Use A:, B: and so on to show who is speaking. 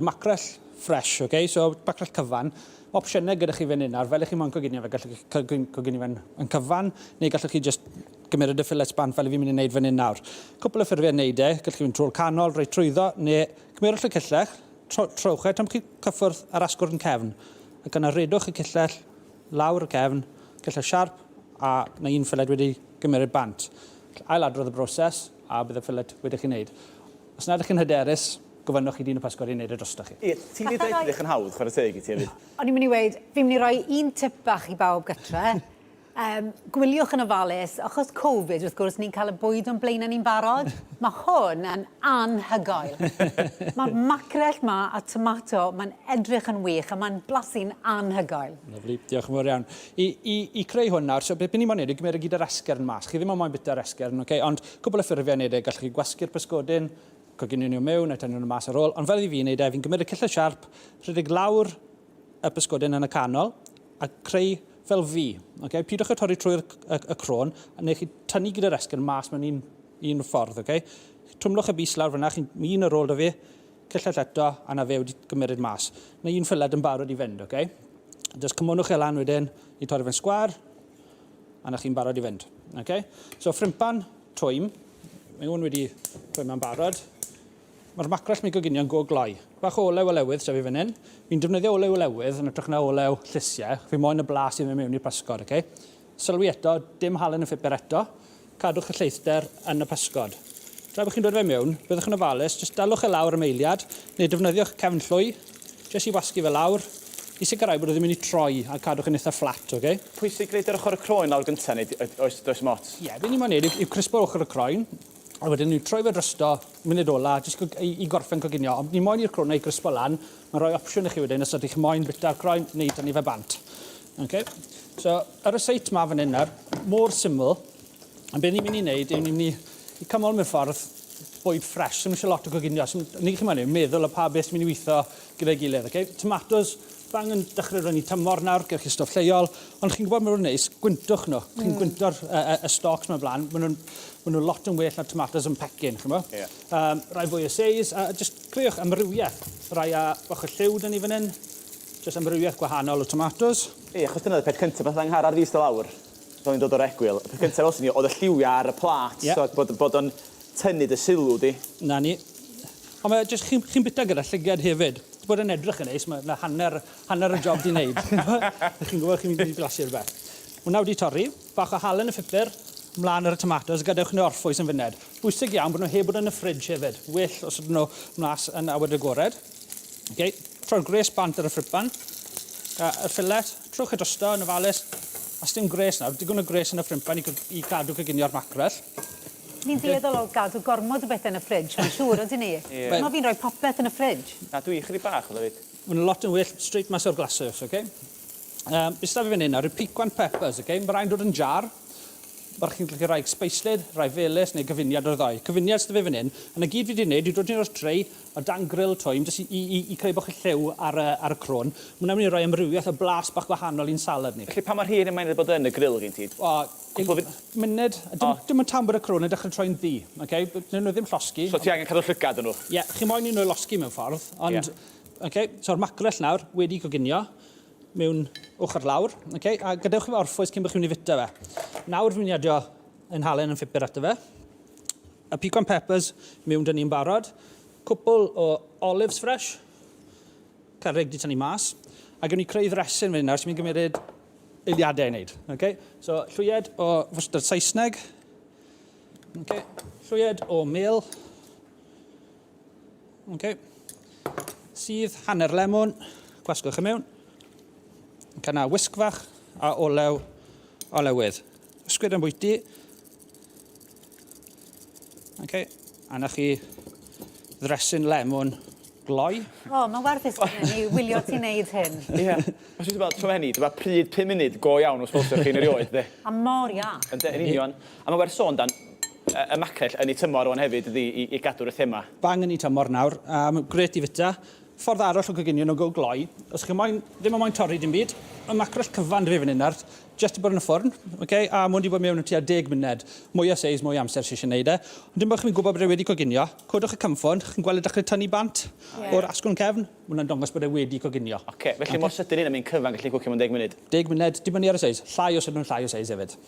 A: Macrell fresh, okay? So macrell cyfan. Opsiynau gyda chi fan hyn nawr, fel ych chi moyn coginio fe, gallwch chi coginio fe'n cyfan, neu gallwch chi just gymryd y ffilets bant fel i fi'n mynd i wneud fan hyn nawr. Cwpl o ffurfiau wneud e, gallwch chi fynd trwy'r canol, rhoi trwyddo, neu cymryd y cyllell, trowch e, tam chi cyffwrdd ar asgwrn cefn. Ac yna redwch y cyllell lawr y cefn, cyllell siarp, a na un ffilet wedi gymryd bant. Ailadrodd y broses, a bydd y ffilet wedi chi'n wneud. Os nad ydych chi'n hyderus, gofynnwch chi dyn y pysgod i wneud y drostoch chi.
B: Ie, ti'n mynd i edrych yn hawdd, chwarae teg i ti hefyd.
C: O'n i'n mynd i weid, fi'n mynd i roi un tip bach i bawb gytre. Gwyliwch yn ofalus, achos Covid, wrth gwrs, ni'n cael y bwyd o'n blaen ni'n barod. Mae hwn yn anhygoel. Mae'r macrell ma a tomato, mae'n edrych yn wych a mae'n blasu'n anhygoel.
A: Lyfli, diolch yn fawr iawn. I creu hwn nawr, so beth ni'n mynd i wneud yw gymryd gyda'r esgyrn mas. Chi ddim yn moyn bita'r esgyrn, okay? Ond cwbl o ffurfiau wneud e, gallwch chi gwasgu'r pysgodyn, coginio nhw mewn a tynnu nhw mas ar ôl. Ond fel i fi'n wneud e, fi'n gymryd y cyllell siarp, rhedeg lawr y pysgodyn yn y canol a creu fel fi. Okay? Pidwch a torri trwy'r y crôn, a neu chi tynnu gyda'r esgyrn mas mewn un ffordd. Okay? Twmlwch y bus lawr fyna, chi'n un ar ôl da fi, cyllell eto, a na fe wedi gymryd mas. Na un ffiled yn barod i fynd. Okay? Just cymwnwch e lan wedyn i torri fe'n sgwar, a na chi'n barod i fynd. Okay? So ffrimpan twym, mae hwn wedi twym yn barod. Mae'r macrell mi goginio'n go gloi. Bach o olew olewydd sef i fan hyn. Fi'n defnyddio olew olewydd yn ytrach na olew llysiau. Fi moyn y blas i fynd mewn i'r pysgod, okay? Sylwi eto, dim halen y ffipur eto. Cadwch y lleithder yn y pysgod. Tra bod chi'n dod fe mewn, byddwch yn ofalus, jyst dalwch e lawr y meiliad, neu defnyddiwch cefn llwy, jyst i wasgu fe lawr, i sicrhau bod o ddim yn mynd i troi a cadwch yn eitha fflat, okay?
B: Pwysig gwneud ar ochr y croen lawr gyntaf, neu oes mot?
A: Ie, be ni'n mynd yw crispo ochr y croen, a wedyn ni'n troi fe drosto, munud ola, jyst i gorffen coginio. Ond ni moyn i'r crwn neu crispo lan, mae'n rhoi opsiwn i chi wedyn os ydych chi'n moyn bita'r croen neu tynnu fe bant. Okay? So, ar y seit ma fan hyn nawr, mor syml, a be ni'n mynd i wneud yw ni'n mynd i cymol mewn ffordd bwyd ffres, sy'n eisiau lot o coginio. Ni chi'n meddwl o pa beth sy'n mynd i weithio gyda'i gilydd. Okay? Tomatos, bang yn dechrau rhoi ni tymor nawr, gyda chi stoff lleol, ond chi'n gwybod mae'n neis, gwyntwch nhw. Chi'n gwynto'r y stocs mewn blaen, maen nhw lot yn well na tomatos yn pecyn, chi'n gwybod? Yeah. Rai fwy o seis, a jyst creuwch amrywiaeth. Rai a bach o lliw dyn ni fan hyn, jyst amrywiaeth gwahanol o tomatos.
B: Ie, achos dyna'r peth cyntaf, beth angharad fi ystod lawr, do'n i'n dod o'r egwyl. Y peth cyntaf os ni, oedd y lliwiau ar y plat, yeah. So bod o'n tynnu dy sylw di. Na ni. Ond chi'n bita gyda llygad hefyd. Bod yn edrych yn neis, mae hanner y job di wneud. Chi'n gwybod chi'n mynd i blasu'r beth. Hwna wedi torri, bach o halen y ffipur, mlaen ar y tomatos, gadewch nhw orffwys yn fyned. Bwysig iawn bod nhw heb bod yn y ffridge hefyd. Well os ydyn nhw mlas yn awed y gored. Okay. Troi'r gres bant ar y ffripan. Y ffilet, trwch y drosto yn ofalus. Os dim gres nawr, digon o gres yn y ffripan i cadw coginio'r macrell.
C: Ni'n dieddol o gadw gormod o beth yn y ffridge, mae'n siŵr oedden ni. Mae fi'n rhoi popeth yn y ffridge.
B: Na, dwi chydig bach o ddweud.
A: Mae'n lot yn well straight mas o'r glasses, okay? Bys da fi fan hyn nawr, yw piquant peppers, okay? Mae rhaid dod yn jar. Mae'r chi'n gallu rhoi speislid, rhoi felys neu gyfuniad o'r ddoi. Cyfuniad sydd fi fan hyn, a na gyd fi wedi wneud, i dod i'n o'r trei o dan grill twym, jyst i creu bach y lliw ar y crôn. Mae'n mynd i roi amrywiaeth o blas bach gwahanol i'n salad ni.
B: Felly pa mae'r hyn yn mynd bod yn y grill gen ti?
A: Munud, dim ond tan bod y crôn yn dechrau troi'n ddi, okay? Nyn nhw ddim llosgi.
B: So ti angen cadw llygad yn nhw?
A: Ie, chi moyn i nhw losgi mewn ffordd, ond, okay, so'r macrell nawr wedi coginio mewn ochr lawr, okay? A gadewch chi fe orffwys cyn bych chi'n mynd i fita fe. Nawr fi'n mynd i adio yn halen yn ffipur ato fe. Y piquant peppers mewn dyn ni'n barod. Cwpl o olives fresh. Carreg di tynnu mas. A gwn i creu ddresyn fan nawr sy'n mynd gymryd eiliadau i wneud. Okay? So llwyed o fwstard Saesneg. Okay? Llwyed o mel. Okay? Sydd hanner lemon. Gwasgwch y mewn. Cyna wisg fach a olewydd. Ysgwyd yn bwyty. Okay. A na chi ddresyn lemon gloi.
C: O, mae'n werthus gyda ni, wylio ti'n neud hyn.
B: Ie. Os ti'n gweld, tro hynny, dyma pryd 5 munud go iawn o sbwlsio chi'n erioed, de?
C: A mor ia.
B: Yn union. A mae werth sôn dan, y macrell yn ei tymor o'n hefyd ydi i gadw'r y thema.
A: Bang yn ei tymor nawr. Gret i fita. ffordd arall o goginio nhw go gloi. Os chi ddim yn moyn torri dim byd, y macrell cyfan dy fi fan hyn nawr, jyst i bod yn y ffwrn, a mwyn i bod mewn yn tua 10 munud, mwy o seis, mwy o amser sy'n eisiau neud e. Ond dim bod chi'n gwybod bod e wedi coginio, codwch y cymffon, chi'n gweld y dechrau tynnu bant o'r asgwrn cefn, hwnna'n dangos bod e wedi coginio.
B: Felly mor sydyn un am un cyfan gallu cwcio mewn 10 munud?
A: 10 munud, dim ond i ar y seis, llai o seis hefyd.